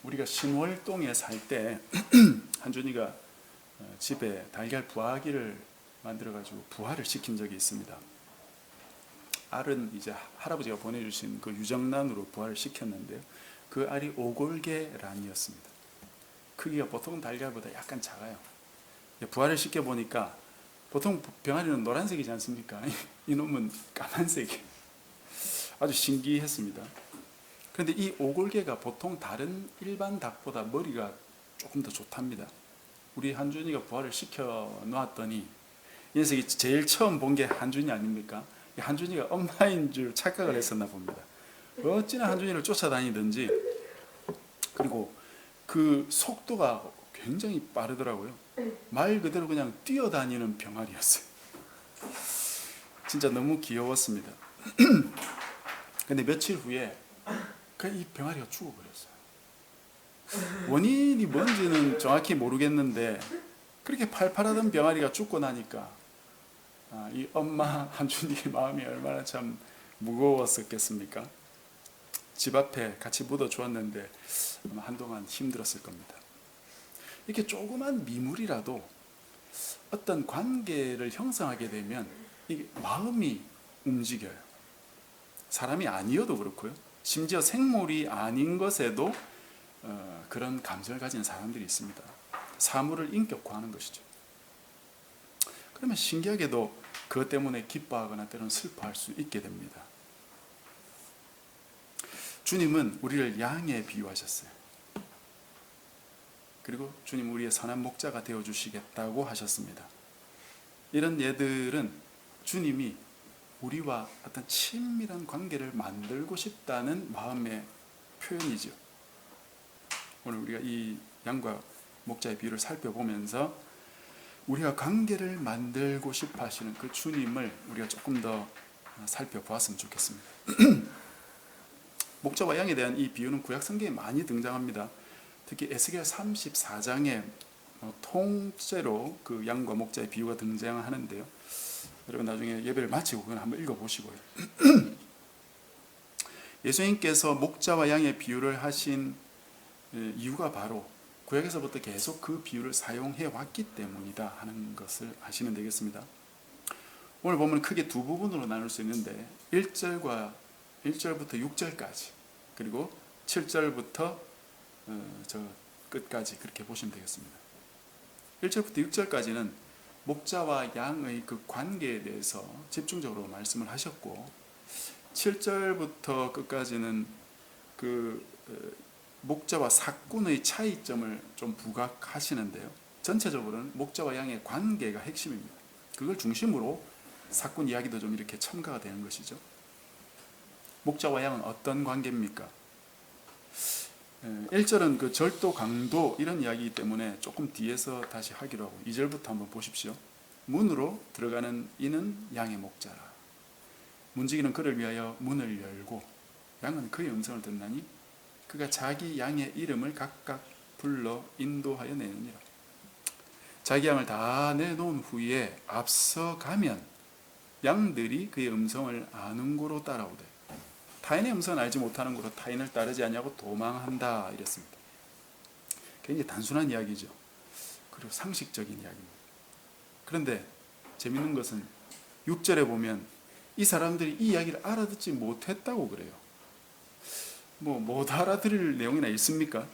우리가 신월동에 살 때 한준이가 집에 달걀 부화기를 만들어가지고 부화를 시킨 적이 있습니다. 알은 이제 할아버지가 보내주신 그 유정란으로 부화를 시켰는데요. 그 알이 오골계란이었습니다. 크기가 보통 달걀보다 약간 작아요. 부화를 시켜보니까 보통 병아리는 노란색이지 않습니까? 이놈은 까만색이에요. 아주 신기했습니다. 그런데 이 오골계가 보통 다른 일반 닭보다 머리가 조금 더 좋답니다. 우리 한준이가 부화를 시켜 놨더니 이 녀석이 제일 처음 본 게 한준이 아닙니까? 한준이가 엄마인 줄 착각을 했었나 봅니다. 어찌나 한준이를 쫓아다니든지, 그리고 그 속도가 굉장히 빠르더라고요. 말 그대로 그냥 뛰어다니는 병아리였어요. 진짜 너무 귀여웠습니다. 근데 며칠 후에 이 병아리가 죽어버렸어요. 원인이 뭔지는 정확히 모르겠는데 그렇게 팔팔하던 병아리가 죽고 나니까 이 엄마 한준이의 마음이 얼마나 참 무거웠었겠습니까? 집 앞에 같이 묻어 주었는데 아마 한동안 힘들었을 겁니다. 이렇게 조그만 미물이라도 어떤 관계를 형성하게 되면 이게 마음이 움직여요. 사람이 아니어도 그렇고요. 심지어 생물이 아닌 것에도 그런 감정을 가진 사람들이 있습니다. 사물을 인격화하는 것이죠. 그러면 신기하게도 그것 때문에 기뻐하거나 때로는 슬퍼할 수 있게 됩니다. 주님은 우리를 양에 비유하셨어요. 그리고 주님 우리의 선한 목자가 되어주시겠다고 하셨습니다. 이런 예들은 주님이 우리와 어떤 친밀한 관계를 만들고 싶다는 마음의 표현이죠. 오늘 우리가 이 양과 목자의 비유를 살펴보면서 우리가 관계를 만들고 싶어 하시는 그 주님을 우리가 조금 더 살펴보았으면 좋겠습니다. 목자와 양에 대한 이 비유는 구약 성경에 많이 등장합니다. 특히 에스겔 34장에 통째로 그 양과 목자의 비유가 등장하는데요. 여러분 나중에 예배를 마치고 그걸 한번 읽어보시고요. 예수님께서 목자와 양의 비유를 하신 이유가 바로 구약에서부터 계속 그 비유를 사용해 왔기 때문이다 하는 것을 아시면 되겠습니다. 오늘 보면 크게 두 부분으로 나눌 수 있는데 1절부터 6절까지 그리고 7절부터 저 끝까지 그렇게 보시면 되겠습니다. 1절부터 6절까지는 목자와 양의 그 관계에 대해서 집중적으로 말씀을 하셨고 7절부터 끝까지는 그 목자와 삭군의 차이점을 좀 부각하시는데요. 전체적으로는 목자와 양의 관계가 핵심입니다. 그걸 중심으로 삭군 이야기도 좀 이렇게 첨가가 되는 것이죠. 목자와 양은 어떤 관계입니까? 1절은 그 절도, 강도 이런 이야기이기 때문에 조금 뒤에서 다시 하기로 하고 2절부터 한번 보십시오. 문으로 들어가는 이는 양의 목자라. 문지기는 그를 위하여 문을 열고 양은 그의 음성을 듣나니 그가 자기 양의 이름을 각각 불러 인도하여 내느니라. 자기 양을 다 내놓은 후에 앞서 가면 양들이 그의 음성을 아는 고로 따라오되 타인의 음성을 알지 못하는 고로 타인을 따르지 아니하고 도망한다 이랬습니다. 굉장히 단순한 이야기죠. 그리고 상식적인 이야기입니다. 그런데 재밌는 것은 6절에 보면 이 사람들이 이 이야기를 알아듣지 못했다고 그래요. 못 알아들을 내용이나 있습니까?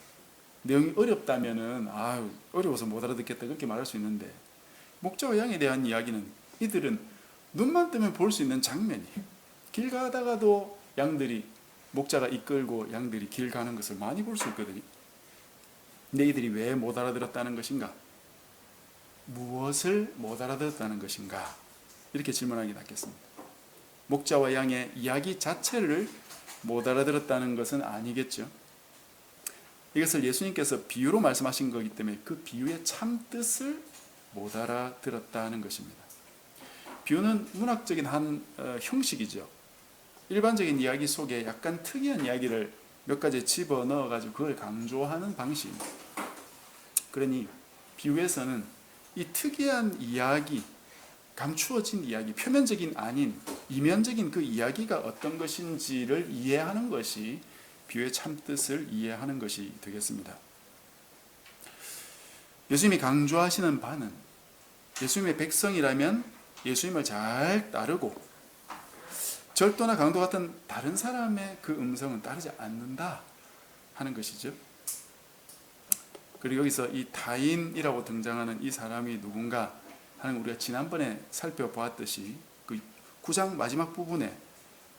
내용이 어렵다면은 어려워서 못 알아듣겠다 그렇게 말할 수 있는데 목자와 양에 대한 이야기는 이들은 눈만 뜨면 볼 수 있는 장면이에요. 길 가다가도 양들이 목자가 이끌고 양들이 길 가는 것을 많이 볼 수 있거든요. 근데 이들이 왜 못 알아들었다는 것인가? 무엇을 못 알아들었다는 것인가? 이렇게 질문하기 낫겠습니다. 목자와 양의 이야기 자체를 못 알아들었다는 것은 아니겠죠. 이것을 예수님께서 비유로 말씀하신 거기 때문에 그 비유의 참 뜻을 못 알아들었다는 것입니다. 비유는 문학적인 한 형식이죠. 일반적인 이야기 속에 약간 특이한 이야기를 몇 가지 집어넣어가지고 그걸 강조하는 방식입니다. 그러니 비유에서는 이 특이한 이야기, 감추어진 이야기, 표면적인 아닌 이면적인 그 이야기가 어떤 것인지를 이해하는 것이 비유의 참뜻을 이해하는 것이 되겠습니다. 예수님이 강조하시는 바는 예수님의 백성이라면 예수님을 잘 따르고 절도나 강도 같은 다른 사람의 그 음성은 따르지 않는다 하는 것이죠. 그리고 여기서 이 타인이라고 등장하는 이 사람이 누군가 하는 우리가 지난번에 살펴보았듯이 그 9장 마지막 부분에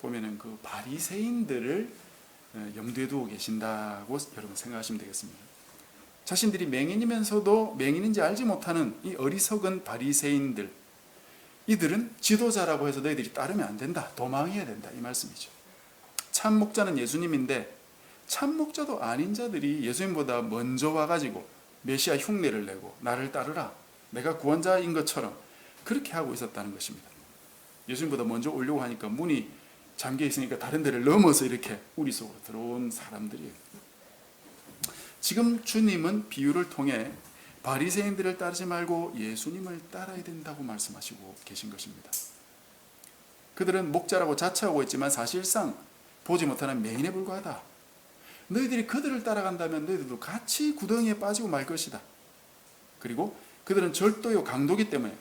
보면은 그 바리새인들을 염두에 두고 계신다고 여러분 생각하시면 되겠습니다. 자신들이 맹인이면서도 맹인인지 알지 못하는 이 어리석은 바리새인들, 이들은 지도자라고 해서 너희들이 따르면 안 된다, 도망해야 된다, 이 말씀이죠. 참 목자는 예수님인데 참 목자도 아닌 자들이 예수님보다 먼저 와가지고 메시아 흉내를 내고 나를 따르라, 내가 구원자인 것처럼 그렇게 하고 있었다는 것입니다. 예수님보다 먼저 오려고 하니까 문이 잠겨 있으니까 다른 데를 넘어서 이렇게 우리 속으로 들어온 사람들이에요. 지금 주님은 비유를 통해 바리새인들을 따르지 말고 예수님을 따라야 된다고 말씀하시고 계신 것입니다. 그들은 목자라고 자처하고 있지만 사실상 보지 못하는 맹인에 불과하다. 너희들이 그들을 따라간다면 너희들도 같이 구덩이에 빠지고 말 것이다. 그리고 그들은 절도요 강도기 때문에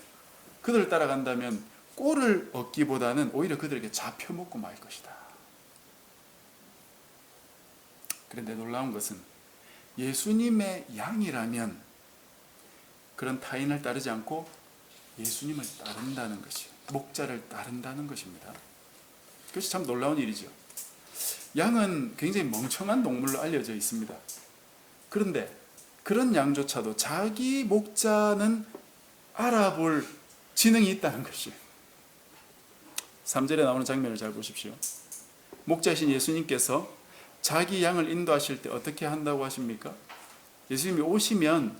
그들을 따라간다면 꼴을 얻기보다는 오히려 그들에게 잡혀먹고 말 것이다. 그런데 놀라운 것은 예수님의 양이라면 그런 타인을 따르지 않고 예수님을 따른다는 것이요, 목자를 따른다는 것입니다. 그것이 참 놀라운 일이죠. 양은 굉장히 멍청한 동물로 알려져 있습니다. 그런데 그런 양조차도 자기 목자는 알아볼 지능이 있다는 것이에요. 3절에 나오는 장면을 잘 보십시오. 목자이신 예수님께서 자기 양을 인도하실 때 어떻게 한다고 하십니까? 예수님이 오시면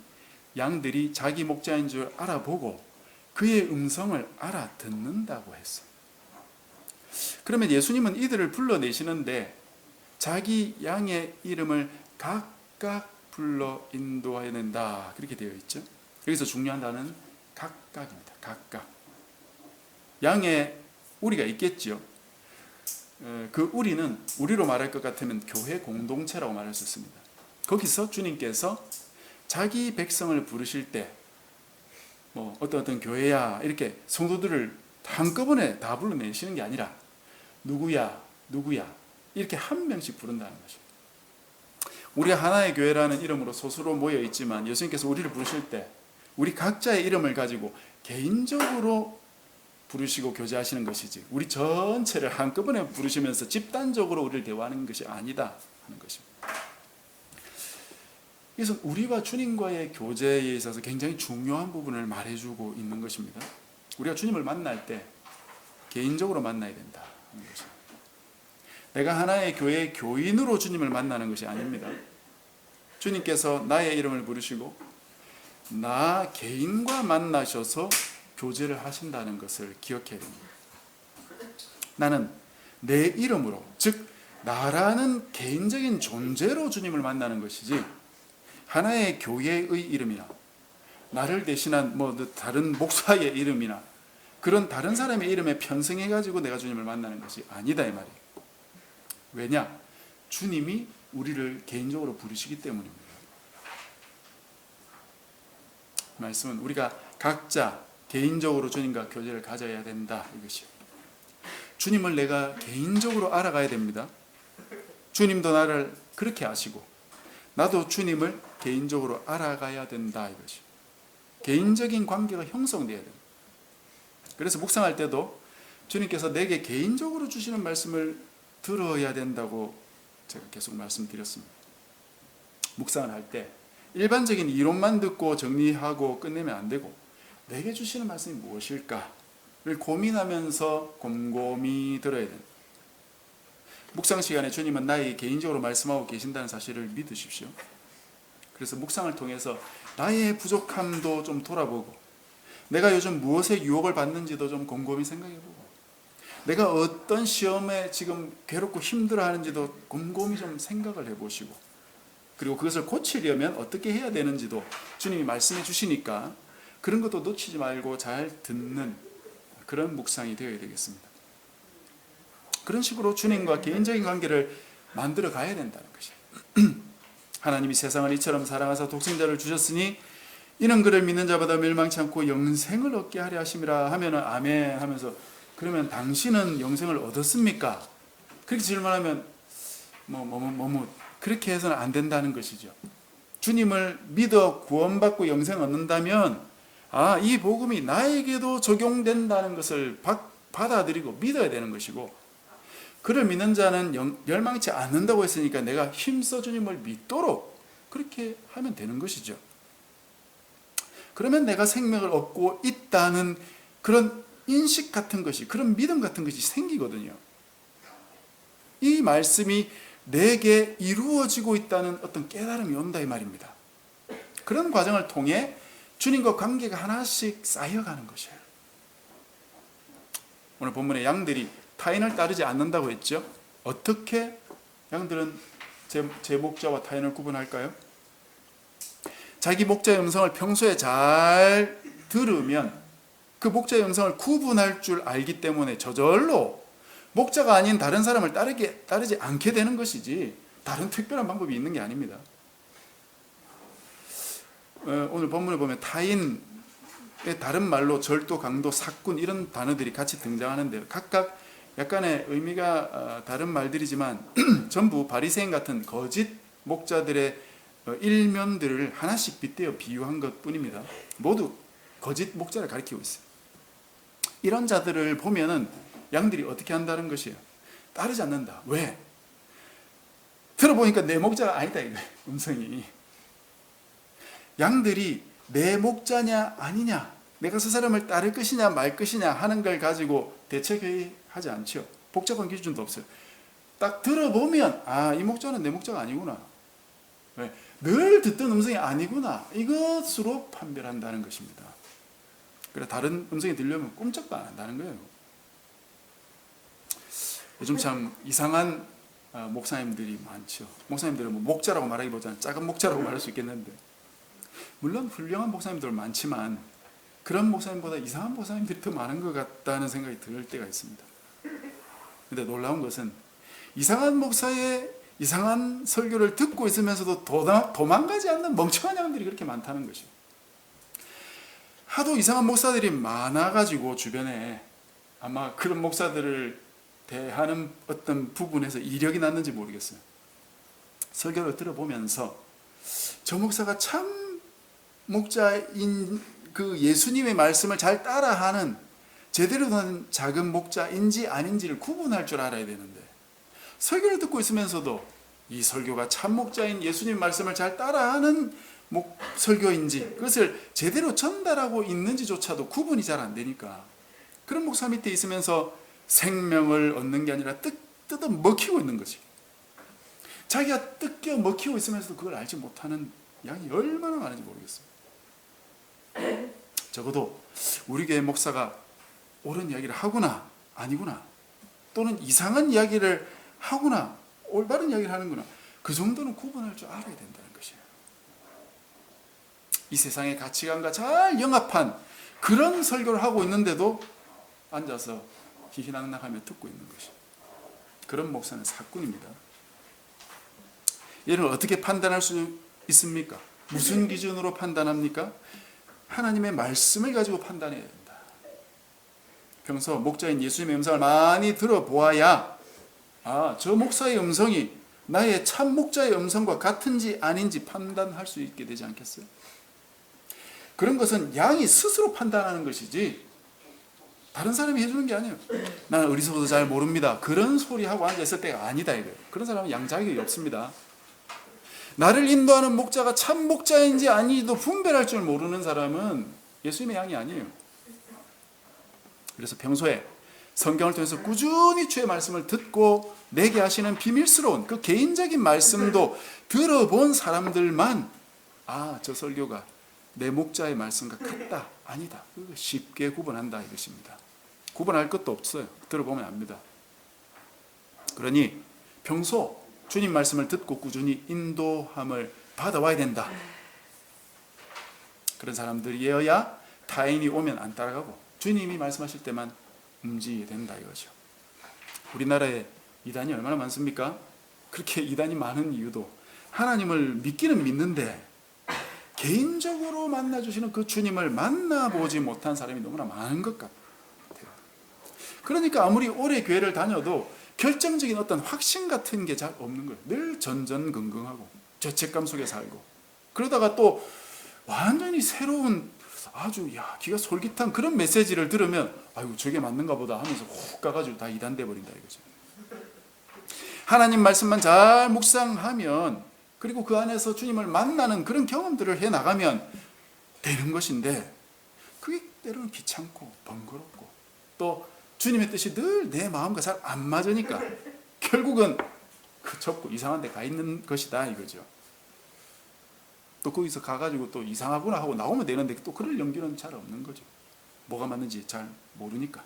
양들이 자기 목자인 줄 알아보고 그의 음성을 알아듣는다고 했어요. 그러면 예수님은 이들을 불러내시는데 자기 양의 이름을 각각 불러 인도해야 된다, 그렇게 되어 있죠. 여기서 중요한 단어는 각각입니다. 각각. 양의 우리가 있겠죠. 그 우리는 우리로 말할 것 같으면 교회 공동체라고 말할 수 있습니다. 거기서 주님께서 자기 백성을 부르실 때 어떤 교회야 이렇게 성도들을 한꺼번에 다 불러내시는 게 아니라 누구야 이렇게 한 명씩 부른다는 것입니다. 우리가 하나의 교회라는 이름으로 소수로 모여 있지만 예수님께서 우리를 부르실 때 우리 각자의 이름을 가지고 개인적으로 부르시고 교제하시는 것이지 우리 전체를 한꺼번에 부르시면서 집단적으로 우리를 대화하는 것이 아니다 하는 것입니다. 그래서 우리와 주님과의 교제에 있어서 굉장히 중요한 부분을 말해주고 있는 것입니다. 우리가 주님을 만날 때 개인적으로 만나야 된다 하는 것입니다. 내가 하나의 교회의 교인으로 주님을 만나는 것이 아닙니다. 주님께서 나의 이름을 부르시고 나 개인과 만나셔서 교제를 하신다는 것을 기억해야 됩니다. 나는 내 이름으로, 즉 나라는 개인적인 존재로 주님을 만나는 것이지 하나의 교회의 이름이나 나를 대신한 다른 목사의 이름이나 그런 다른 사람의 이름에 편승해가지고 내가 주님을 만나는 것이 아니다 이 말이에요. 왜냐? 주님이 우리를 개인적으로 부르시기 때문입니다. 말씀은 우리가 각자 개인적으로 주님과 교제를 가져야 된다 이것이요. 주님을 내가 개인적으로 알아가야 됩니다. 주님도 나를 그렇게 아시고 나도 주님을 개인적으로 알아가야 된다 이것이요. 개인적인 관계가 형성돼야 됩니다. 그래서 묵상할 때도 주님께서 내게 개인적으로 주시는 말씀을 들어야 된다고 제가 계속 말씀드렸습니다. 묵상을 할 때 일반적인 이론만 듣고 정리하고 끝내면 안 되고 내게 주시는 말씀이 무엇일까를 고민하면서 곰곰이 들어야 됩니다. 묵상 시간에 주님은 나에게 개인적으로 말씀하고 계신다는 사실을 믿으십시오. 그래서 묵상을 통해서 나의 부족함도 좀 돌아보고 내가 요즘 무엇에 유혹을 받는지도 좀 곰곰이 생각해보고 내가 어떤 시험에 지금 괴롭고 힘들어하는지도 곰곰이 좀 생각을 해보시고 그리고 그것을 고치려면 어떻게 해야 되는지도 주님이 말씀해 주시니까 그런 것도 놓치지 말고 잘 듣는 그런 묵상이 되어야 되겠습니다. 그런 식으로 주님과 개인적인 관계를 만들어 가야 된다는 것이에요. 하나님이 세상을 이처럼 사랑하사 독생자를 주셨으니 이는 그를 믿는 자보다 멸망치 않고 영생을 얻게 하려 하심이라 하면은 아멘 하면서, 그러면 당신은 영생을 얻었습니까? 그렇게 질문하면 그렇게 해서는 안 된다는 것이죠. 주님을 믿어 구원받고 영생 얻는다면 이 복음이 나에게도 적용된다는 것을 받아들이고 믿어야 되는 것이고, 그를 믿는 자는 멸망치 않는다고 했으니까 내가 힘써 주님을 믿도록 그렇게 하면 되는 것이죠. 그러면 내가 생명을 얻고 있다는 그런 인식 같은 것이, 그런 믿음 같은 것이 생기거든요. 이 말씀이 내게 이루어지고 있다는 어떤 깨달음이 온다 이 말입니다. 그런 과정을 통해 주님과 관계가 하나씩 쌓여가는 것이에요. 오늘 본문에 양들이 타인을 따르지 않는다고 했죠. 어떻게 양들은 제 목자와 타인을 구분할까요? 자기 목자의 음성을 평소에 잘 들으면 그 목자의 음성을 구분할 줄 알기 때문에 저절로 목자가 아닌 다른 사람을 따르지 않게 되는 것이지, 다른 특별한 방법이 있는 게 아닙니다. 오늘 본문을 보면 타인의 다른 말로 절도, 강도, 사꾼 이런 단어들이 같이 등장하는데요. 각각 약간의 의미가 다른 말들이지만 전부 바리새인 같은 거짓 목자들의 일면들을 하나씩 빗대어 비유한 것뿐입니다. 모두 거짓 목자를 가리키고 있어요. 이런 자들을 보면은 양들이 어떻게 한다는 것이에요. 따르지 않는다. 왜? 들어보니까 내 목자가 아니다 이거예요. 음성이. 양들이 내 목자냐 아니냐, 내가 그 사람을 따를 것이냐 말 것이냐 하는 걸 가지고 대책회의하지 않죠. 복잡한 기준도 없어요. 딱 들어보면 이 목자는 내 목자가 아니구나. 왜? 늘 듣던 음성이 아니구나. 이것으로 판별한다는 것입니다. 그래, 다른 음성이 들려면 꼼짝도 안 한다는 거예요. 요즘 참 이상한 목사님들이 많죠. 목사님들은 목자라고 말하기보다는 작은 목자라고 말할 수 있겠는데, 물론 훌륭한 목사님들 많지만 그런 목사님보다 이상한 목사님들이 더 많은 것 같다는 생각이 들 때가 있습니다. 그런데 놀라운 것은 이상한 목사의 이상한 설교를 듣고 있으면서도 도망가지 않는 멍청한 양들이 그렇게 많다는 것이죠. 하도 이상한 목사들이 많아가지고 주변에 아마 그런 목사들을 대하는 어떤 부분에서 이력이 났는지 모르겠어요. 설교를 들어보면서 저 목사가 참 목자인 그 예수님의 말씀을 잘 따라하는 제대로 된 작은 목자인지 아닌지를 구분할 줄 알아야 되는데, 설교를 듣고 있으면서도 이 설교가 참 목자인 예수님 말씀을 잘 따라하는 설교인지 그것을 제대로 전달하고 있는지조차도 구분이 잘 안 되니까 그런 목사 밑에 있으면서 생명을 얻는 게 아니라 뜯어 먹히고 있는 거지. 자기가 뜯겨 먹히고 있으면서도 그걸 알지 못하는 양이 얼마나 많은지 모르겠어요. 적어도 우리 교회 목사가 옳은 이야기를 하구나 아니구나, 또는 이상한 이야기를 하구나 올바른 이야기를 하는구나, 그 정도는 구분할 줄 알아야 된다는 것이에요. 이 세상의 가치관과 잘 영합한 그런 설교를 하고 있는데도 앉아서 희희낙낙하며 듣고 있는 것이에요. 그런 목사는 사꾼입니다. 얘를 어떻게 판단할 수 있습니까? 무슨 기준으로 판단합니까? 하나님의 말씀을 가지고 판단해야 된다. 평소 목자인 예수님의 음성을 많이 들어보아야 저 목사의 음성이 나의 참 목자의 음성과 같은지 아닌지 판단할 수 있게 되지 않겠어요? 그런 것은 양이 스스로 판단하는 것이지 다른 사람이 해주는 게 아니에요. 나는 어리석어서 잘 모릅니다. 그런 소리 하고 앉아있을 때가 아니다 이거예요. 그런 사람은 양 자격이 없습니다. 나를 인도하는 목자가 참 목자인지 아닌지도 분별할 줄 모르는 사람은 예수님의 양이 아니에요. 그래서 평소에 성경을 통해서 꾸준히 주의 말씀을 듣고 내게 하시는 비밀스러운 그 개인적인 말씀도 들어본 사람들만 저 설교가 내 목자의 말씀과 같다 아니다 그거 쉽게 구분한다 이것입니다. 구분할 것도 없어요. 들어보면 압니다. 그러니 평소 주님 말씀을 듣고 꾸준히 인도함을 받아와야 된다. 그런 사람들이어야 타인이 오면 안 따라가고 주님이 말씀하실 때만 움직이게 된다 이거죠. 우리나라에 이단이 얼마나 많습니까? 그렇게 이단이 많은 이유도 하나님을 믿기는 믿는데 개인적으로 만나주시는 그 주님을 만나보지 못한 사람이 너무나 많은 것 같아요. 그러니까 아무리 오래 교회를 다녀도 결정적인 어떤 확신 같은 게 잘 없는 거예요. 늘 전전긍긍하고 죄책감 속에 살고, 그러다가 또 완전히 새로운 아주 귀가 솔깃한 그런 메시지를 들으면 아이고 저게 맞는가 보다 하면서 훅 가가지고 다 이단돼 버린다 이거죠. 하나님 말씀만 잘 묵상하면, 그리고 그 안에서 주님을 만나는 그런 경험들을 해나가면 되는 것인데, 그게 때로는 귀찮고 번거롭고 또 주님의 뜻이 늘 내 마음과 잘 안 맞으니까 결국은 접고 이상한 데 가 있는 것이다 이거죠. 또 거기서 가가지고 또 이상하구나 하고 나오면 되는데 또 그럴 용기는 잘 없는 거죠. 뭐가 맞는지 잘 모르니까.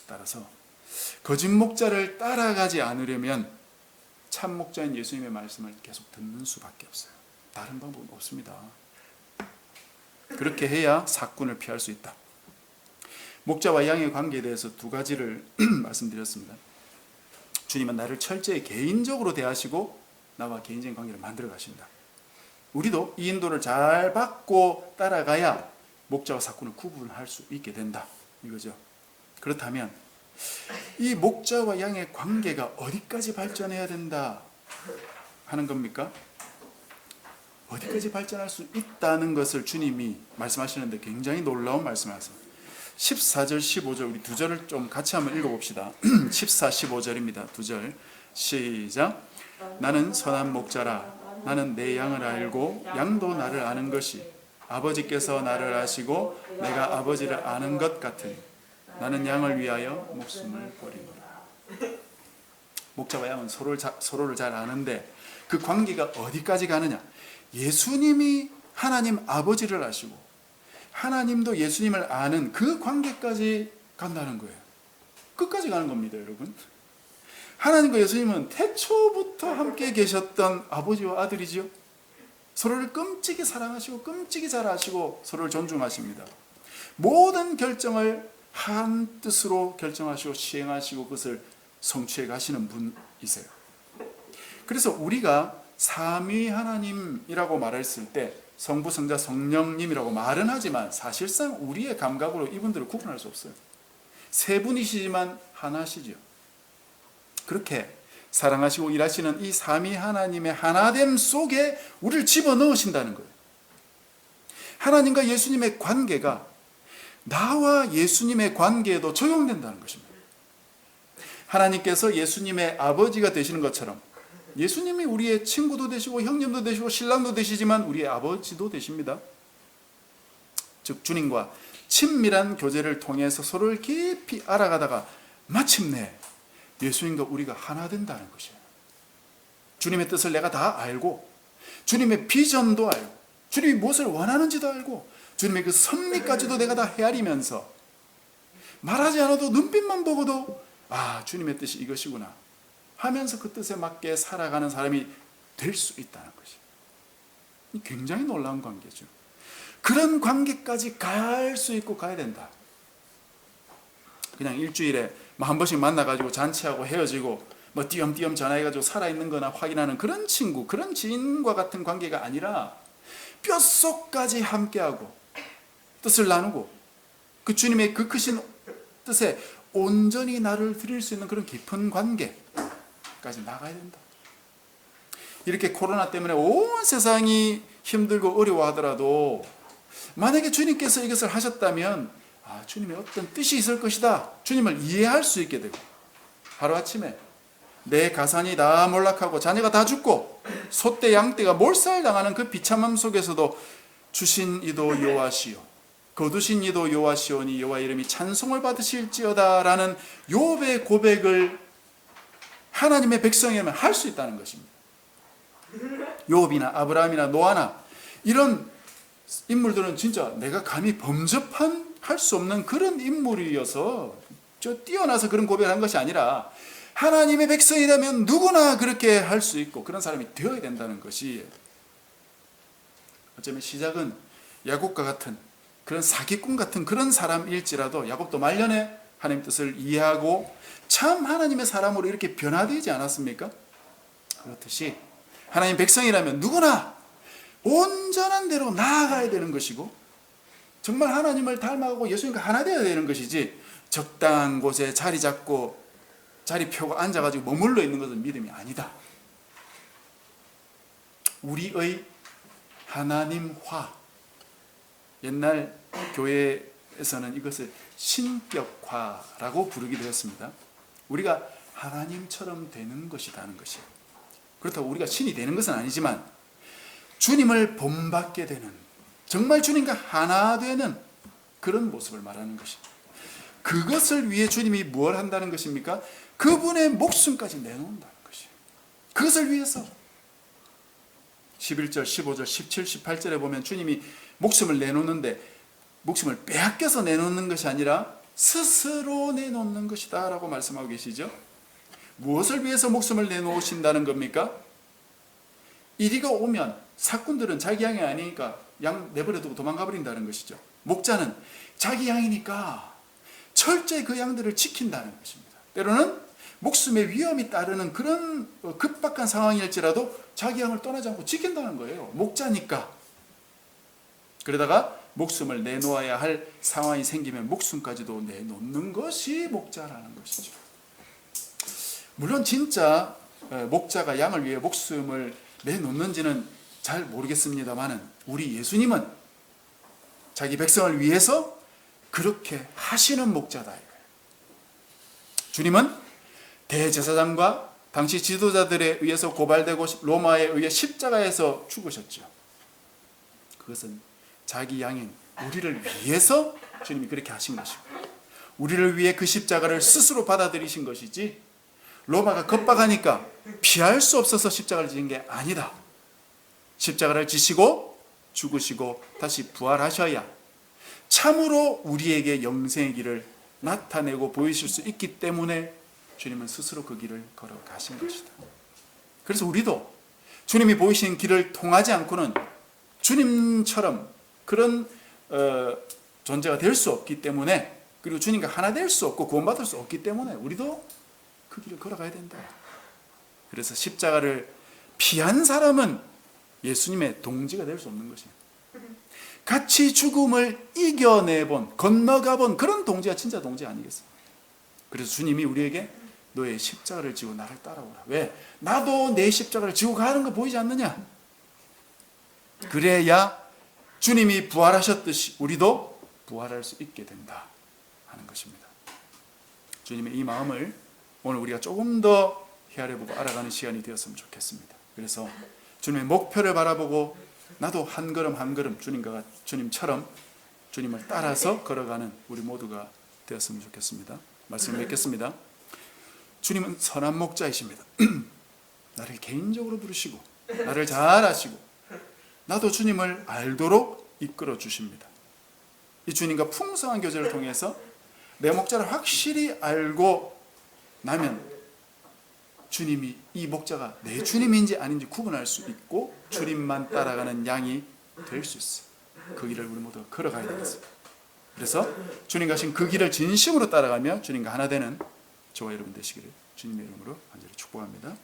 따라서 거짓 목자를 따라가지 않으려면 참 목자인 예수님의 말씀을 계속 듣는 수밖에 없어요. 다른 방법은 없습니다. 그렇게 해야 사꾼을 피할 수 있다. 목자와 양의 관계에 대해서 두 가지를 말씀드렸습니다. 주님은 나를 철저히 개인적으로 대하시고 나와 개인적인 관계를 만들어 가신다. 우리도 이 인도를 잘 받고 따라가야 목자와 사꾼을 구분할 수 있게 된다 이거죠. 그렇다면 이 목자와 양의 관계가 어디까지 발전해야 된다 하는 겁니까? 어디까지 발전할 수 있다는 것을 주님이 말씀하시는데 굉장히 놀라운 말씀을 하세요. 14절 15절 우리 두 절을 좀 같이 한번 읽어봅시다. 14, 15절입니다. 두 절 시작. 나는 선한 목자라. 나는 내 양을 알고 양도 나를 아는 것이 아버지께서 나를 아시고 내가 아버지를 아는 것 같으니 나는 양을 위하여 목숨을 버리노라. 목자와 양은 서로를 잘 아는데 그 관계가 어디까지 가느냐? 예수님이 하나님 아버지를 아시고 하나님도 예수님을 아는 그 관계까지 간다는 거예요. 끝까지 가는 겁니다, 여러분. 하나님과 예수님은 태초부터 함께 계셨던 아버지와 아들이지요. 서로를 끔찍이 사랑하시고 끔찍이 잘 아시고 서로를 존중하십니다. 모든 결정을 한 뜻으로 결정하시고 시행하시고 그것을 성취해 가시는 분이세요. 그래서 우리가 삼위 하나님이라고 말했을 때 성부, 성자, 성령님이라고 말은 하지만 사실상 우리의 감각으로 이분들을 구분할 수 없어요. 세 분이시지만 하나시죠. 그렇게 사랑하시고 일하시는 이 삼위 하나님의 하나됨 속에 우리를 집어넣으신다는 거예요. 하나님과 예수님의 관계가 나와 예수님의 관계에도 적용된다는 것입니다. 하나님께서 예수님의 아버지가 되시는 것처럼 예수님이 우리의 친구도 되시고 형님도 되시고 신랑도 되시지만 우리의 아버지도 되십니다. 즉 주님과 친밀한 교제를 통해서 서로를 깊이 알아가다가 마침내 예수님과 우리가 하나 된다는 것이에요. 주님의 뜻을 내가 다 알고 주님의 비전도 알고 주님이 무엇을 원하는지도 알고 주님의 그 섭리까지도 내가 다 헤아리면서 말하지 않아도 눈빛만 보고도 주님의 뜻이 이것이구나 하면서 그 뜻에 맞게 살아가는 사람이 될 수 있다는 것이 굉장히 놀라운 관계죠. 그런 관계까지 갈 수 있고 가야 된다. 그냥 일주일에 한 번씩 만나가지고 잔치하고 헤어지고 띄엄띄엄 전화해가지고 살아있는 거나 확인하는 그런 친구, 그런 지인과 같은 관계가 아니라 뼛속까지 함께하고 뜻을 나누고 그 주님의 그 크신 뜻에 온전히 나를 드릴 수 있는 그런 깊은 관계까지 나가야 된다. 이렇게 코로나 때문에 온 세상이 힘들고 어려워하더라도 만약에 주님께서 이것을 하셨다면 주님의 어떤 뜻이 있을 것이다. 주님을 이해할 수 있게 되고 하루아침에 내 가산이 다 몰락하고 자녀가 다 죽고 소떼 양떼가 몰살당하는 그 비참함 속에서도 주신 이도 여호와시요 거두신 이도 여호와시오니 여호와 이름이 찬송을 받으실지어다 라는 욥의 고백을 하나님의 백성이라면 할 수 있다는 것입니다. 욥이나 아브라함이나 노아나 이런 인물들은 진짜 내가 감히 범접할 수 없는 그런 인물이어서 뛰어나서 그런 고백을 한 것이 아니라 하나님의 백성이라면 누구나 그렇게 할 수 있고 그런 사람이 되어야 된다는 것이 어쩌면 시작은 야곱과 같은 그런 사기꾼 같은 그런 사람일지라도 야곱도 말년에 하나님 뜻을 이해하고 참 하나님의 사람으로 이렇게 변화되지 않았습니까? 그렇듯이 하나님 백성이라면 누구나 온전한 대로 나아가야 되는 것이고 정말 하나님을 닮아가고 예수님과 하나 되어야 되는 것이지 적당한 곳에 자리 잡고 자리 펴고 앉아가지고 머물러 있는 것은 믿음이 아니다. 우리의 하나님화, 옛날 교회에서는 이것을 신격화라고 부르기도 했습니다. 우리가 하나님처럼 되는 것이라는 것이에요. 그렇다고 우리가 신이 되는 것은 아니지만 주님을 본받게 되는, 정말 주님과 하나 되는 그런 모습을 말하는 것입니다. 그것을 위해 주님이 뭘 한다는 것입니까? 그분의 목숨까지 내놓는다는 것이에요. 그것을 위해서 11절, 15절, 17, 18절에 보면 주님이 목숨을 내놓는데 목숨을 빼앗겨서 내놓는 것이 아니라 스스로 내놓는 것이다 라고 말씀하고 계시죠. 무엇을 위해서 목숨을 내놓으신다는 겁니까? 이리가 오면 사꾼들은 자기 양이 아니니까 양 내버려 두고 도망가 버린다는 것이죠. 목자는 자기 양이니까 철저히 그 양들을 지킨다는 것입니다. 때로는 목숨의 위험이 따르는 그런 급박한 상황일지라도 자기 양을 떠나지 않고 지킨다는 거예요. 목자니까. 그러다가 목숨을 내놓아야 할 상황이 생기면 목숨까지도 내놓는 것이 목자라는 것이죠. 물론 진짜 목자가 양을 위해 목숨을 내놓는지는 잘 모르겠습니다만은 우리 예수님은 자기 백성을 위해서 그렇게 하시는 목자다. 주님은 대제사장과 당시 지도자들에 의해서 고발되고 로마에 의해 십자가에서 죽으셨죠. 그것은 자기 양인 우리를 위해서 주님이 그렇게 하신 것이고 우리를 위해 그 십자가를 스스로 받아들이신 것이지 로마가 겁박하니까 피할 수 없어서 십자가를 지은 게 아니다. 십자가를 지시고 죽으시고 다시 부활하셔야 참으로 우리에게 영생의 길을 나타내고 보이실 수 있기 때문에 주님은 스스로 그 길을 걸어가신 것이다. 그래서 우리도 주님이 보이신 길을 통하지 않고는 주님처럼 그런 존재가 될 수 없기 때문에, 그리고 주님과 하나 될 수 없고 구원받을 수 없기 때문에 우리도 그 길을 걸어가야 된다. 그래서 십자가를 피한 사람은 예수님의 동지가 될 수 없는 것입니다. 같이 죽음을 이겨내본, 건너가본 그런 동지가 진짜 동지 아니겠어요? 그래서 주님이 우리에게 너의 십자가를 지고 나를 따라오라. 왜? 나도 내 십자가를 지고 가는 거 보이지 않느냐? 그래야 주님이 부활하셨듯이 우리도 부활할 수 있게 된다 하는 것입니다. 주님의 이 마음을 오늘 우리가 조금 더 헤아려보고 알아가는 시간이 되었으면 좋겠습니다. 그래서 주님의 목표를 바라보고 나도 한 걸음 한 걸음 주님처럼 주님을 따라서 걸어가는 우리 모두가 되었으면 좋겠습니다. 말씀을 맺겠습니다. 주님은 선한 목자이십니다. 나를 개인적으로 부르시고 나를 잘 아시고 나도 주님을 알도록 이끌어 주십니다. 이 주님과 풍성한 교제를 통해서 내 목자를 확실히 알고 나면 주님이 이 목자가 내 주님인지 아닌지 구분할 수 있고 주님만 따라가는 양이 될 수 있어요. 그 길을 우리 모두가 걸어가야 되겠습니다. 그래서 주님 가신 그 길을 진심으로 따라가며 주님과 하나 되는 저와 여러분 되시기를 주님의 이름으로 간절히 축복합니다.